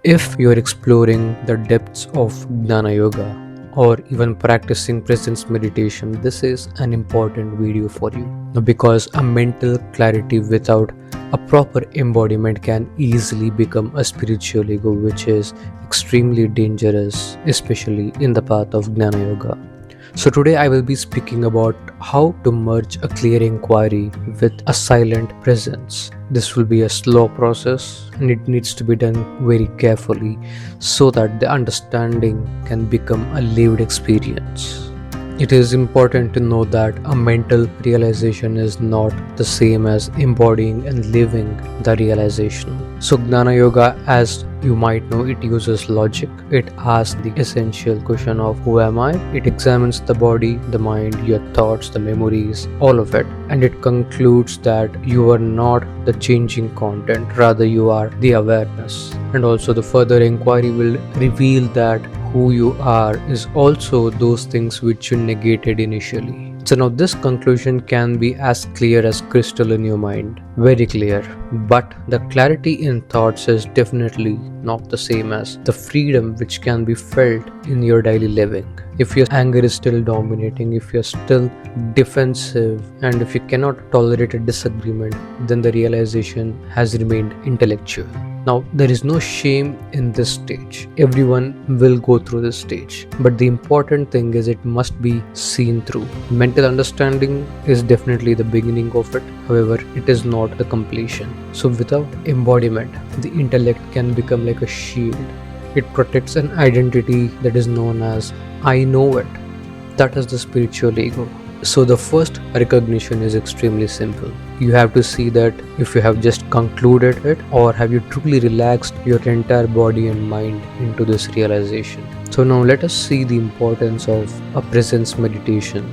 If you're exploring the depths of Jnana Yoga or even practicing presence meditation, this is an important video for you because a mental clarity without a proper embodiment can easily become a spiritual ego, which is extremely dangerous, especially in the path of Jnana Yoga. So today I will be speaking about how to merge a clear inquiry with a silent presence. This will be a slow process and it needs to be done very carefully so that the understanding can become a lived experience. It is important to know that a mental realization is not the same as embodying and living the realization. So Jnana Yoga, as you might know, it uses logic. It asks the essential question of who am I? It examines the body, the mind, your thoughts, the memories, all of it. And it concludes that you are not the changing content, rather you are the awareness. And also the further inquiry will reveal that who you are is also those things which you negated initially. So now this conclusion can be as clear as crystal in your mind, very clear, but the clarity in thoughts is definitely not the same as the freedom which can be felt in your daily living. If your anger is still dominating, if you're still defensive, and if you cannot tolerate a disagreement, then the realization has remained intellectual. Now, there is no shame in this stage. Everyone will go through this stage. But the important thing is it must be seen through. Mental understanding is definitely the beginning of it. However, it is not the completion. So without embodiment, the intellect can become like a shield. It protects an identity that is known as I know it. That is the spiritual ego. So the first recognition is extremely simple. You have to see that if you have just concluded it or have you truly relaxed your entire body and mind into this realization. So now let us see the importance of a presence meditation.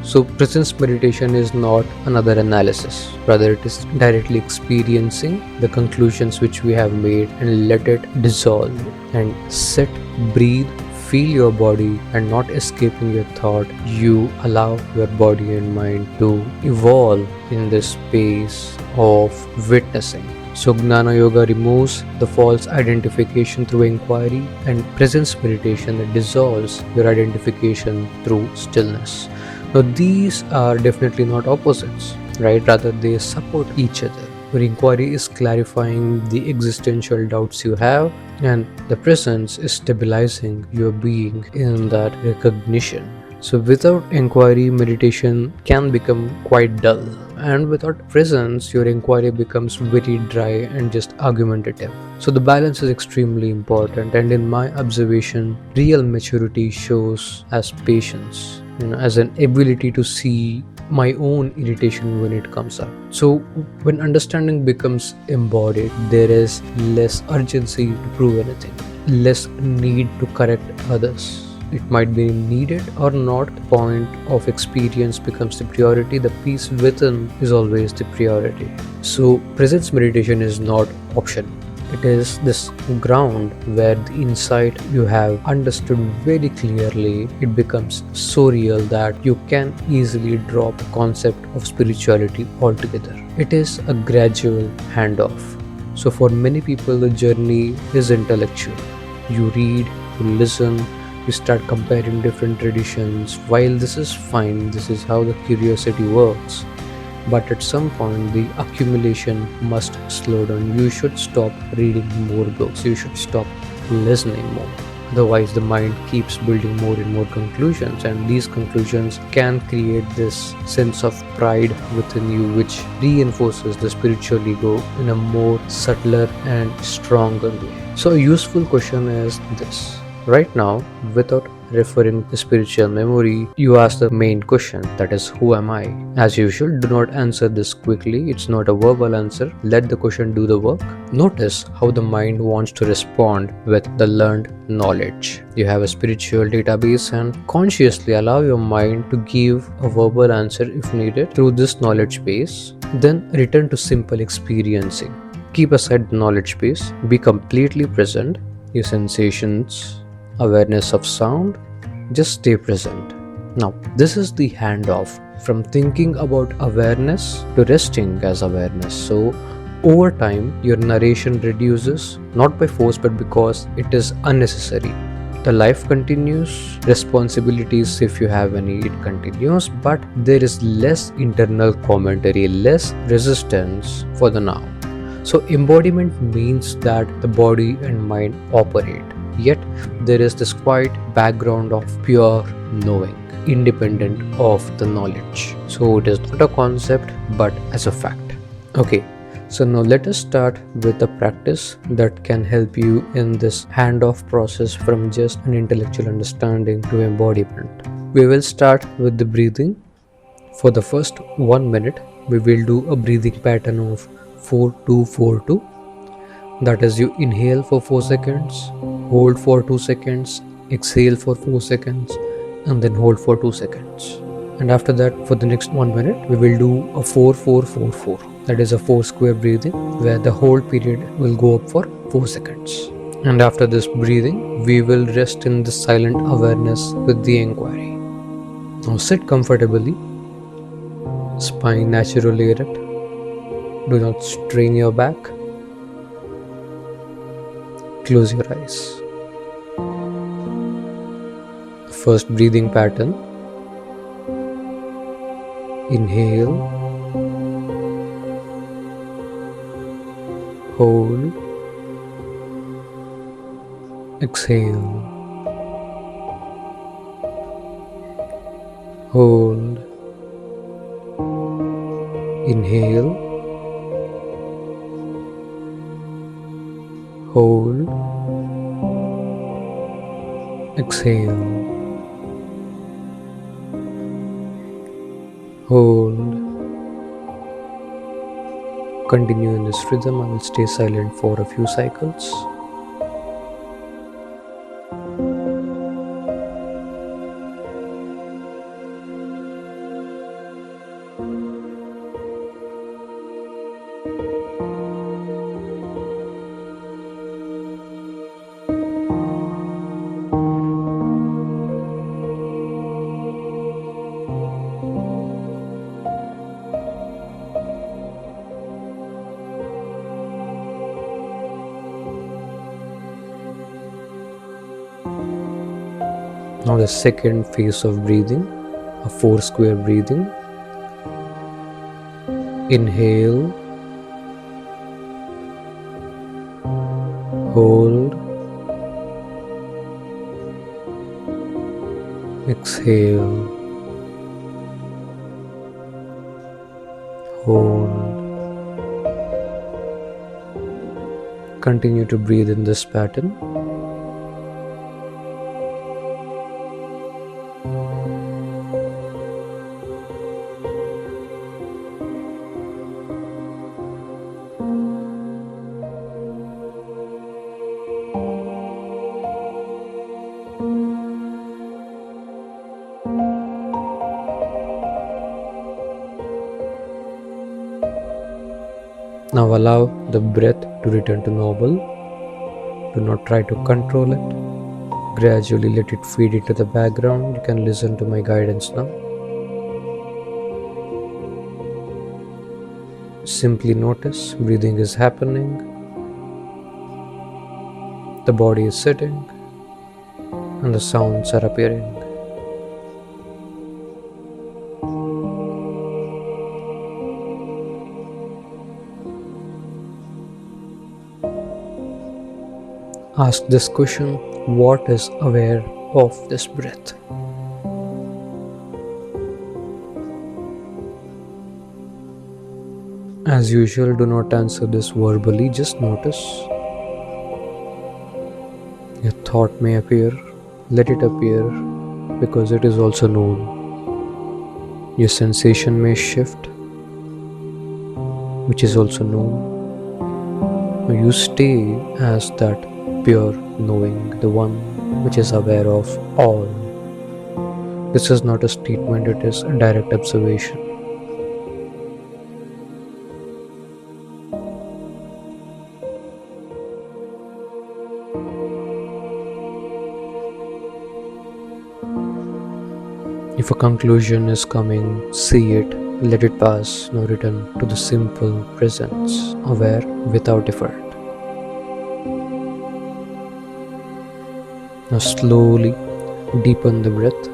So presence meditation is not another analysis, rather it is directly experiencing the conclusions which we have made and let it dissolve and sit, breathe, feel your body and not escaping your thought. You allow your body and mind to evolve in this space of witnessing. So Jnana Yoga removes the false identification through inquiry, and presence meditation that dissolves your identification through stillness. Now these are definitely not opposites, right? Rather they support each other. Your inquiry is clarifying the existential doubts you have, and the presence is stabilizing your being in that recognition. So without inquiry, meditation can become quite dull, and without presence, your inquiry becomes very dry and just argumentative. So the balance is extremely important, and in my observation, real maturity shows as patience, as an ability to see my own irritation when it comes up. So when understanding becomes embodied, there is less urgency to prove anything, less need to correct others. It might be needed or not. The point of experience becomes the priority. The peace within is always the priority. So presence meditation is not optional. It is this ground where the insight you have understood very clearly, it becomes so real that you can easily drop the concept of spirituality altogether. It is a gradual handoff. So for many people, the journey is intellectual. You read, you listen, you start comparing different traditions. While this is fine, this is how the curiosity works. But at some point, the accumulation must slow down. You should stop reading more books. You should stop listening more. Otherwise, the mind keeps building more and more conclusions, and these conclusions can create this sense of pride within you, which reinforces the spiritual ego in a more subtler and stronger way. So, a useful question is this. Right now, without referring to spiritual memory, you ask the main question, that is, who am I? As usual, do not answer this quickly. It's not a verbal answer. Let the question do the work. Notice how the mind wants to respond with the learned knowledge. You have a spiritual database, and consciously allow your mind to give a verbal answer if needed through this knowledge base. Then return to simple experiencing. Keep aside the knowledge base. Be completely present. Your sensations, awareness of sound, just stay present. Now, this is the handoff from thinking about awareness to resting as awareness. So, Over time, your narration reduces, not by force but because it is unnecessary. The life continues, responsibilities, if you have any, it continues, but there is less internal commentary, less resistance for the now. So, embodiment means that the body and mind operate, yet there is this quiet background of pure knowing, independent of the knowledge. So, it is not a concept but as a fact. Okay, so now let us start with a practice that can help you in this handoff process from just an intellectual understanding to embodiment. We will start with the breathing. For the first 1 minute, we will do a breathing pattern of 4-2-4-2. That is, you inhale for 4 seconds, hold for 2 seconds, exhale for 4 seconds, and then hold for 2 seconds. And after that, for the next 1 minute, we will do a 4-4-4-4. That is a 4 square breathing where the whole period will go up for 4 seconds. And after this breathing, we will rest in the silent awareness with the inquiry. Now sit comfortably, spine naturally erect. Do not strain your back. Close your eyes. First breathing pattern. Inhale, hold, exhale, hold, inhale, hold, exhale, hold. Continue in this rhythm. I will stay silent for a few cycles. Now the second phase of breathing, a 4 square breathing. Inhale, hold, exhale, hold. Continue to breathe in this pattern. Now allow the breath to return to normal. Do not try to control it. Gradually let it feed into the background. You can listen to my guidance now. Simply notice breathing is happening. The body is sitting and the sounds are appearing. Ask this question: what is aware of this breath? As usual, do not answer this verbally, just notice. Your thought may appear, let it appear, because it is also known. Your sensation may shift, which is also known. You stay as that pure knowing, the one which is aware of all. This is not a statement, it is a direct observation. If a conclusion is coming, see it Let it pass. Now return to the simple presence, aware without effort. Now slowly deepen the breath.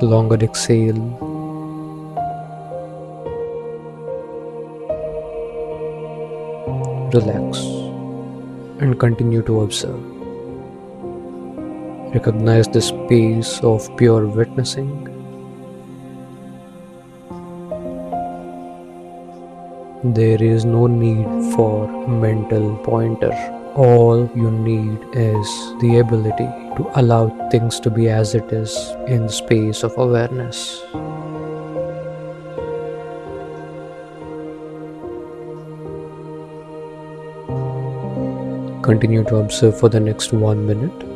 Longer exhale. Relax and continue to observe. Recognize the space of pure witnessing. There is no need for a mental pointer. All you need is the ability to allow things to be as it is in the space of awareness. Continue to observe for the next 1 minute.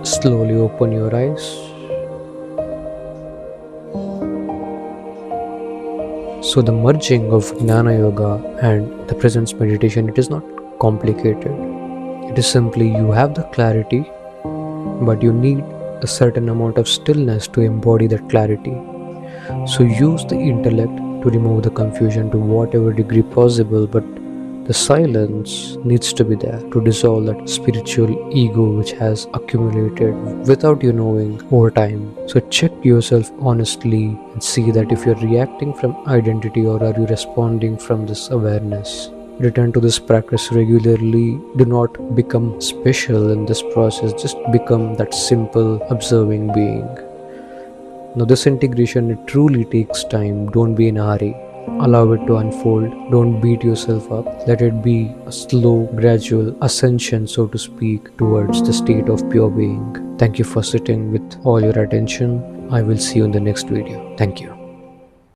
Slowly open your eyes. So the merging of Jnana Yoga and the presence meditation, it is not complicated. It is simply you have the clarity, but you need a certain amount of stillness to embody that clarity. So use the intellect to remove the confusion to whatever degree possible, but the silence needs to be there to dissolve that spiritual ego which has accumulated without you knowing over time. So check yourself honestly and see that if you're reacting from identity or are you responding from this awareness. Return to this practice regularly. Do not become special in this process, just become that simple observing being. Now this integration, it truly takes time. Don't be in a hurry. Allow it to unfold. Don't beat yourself up. Let it be a slow, gradual ascension, so to speak, towards the state of pure being. Thank you for sitting with all your attention. I will see you in the next video. Thank you.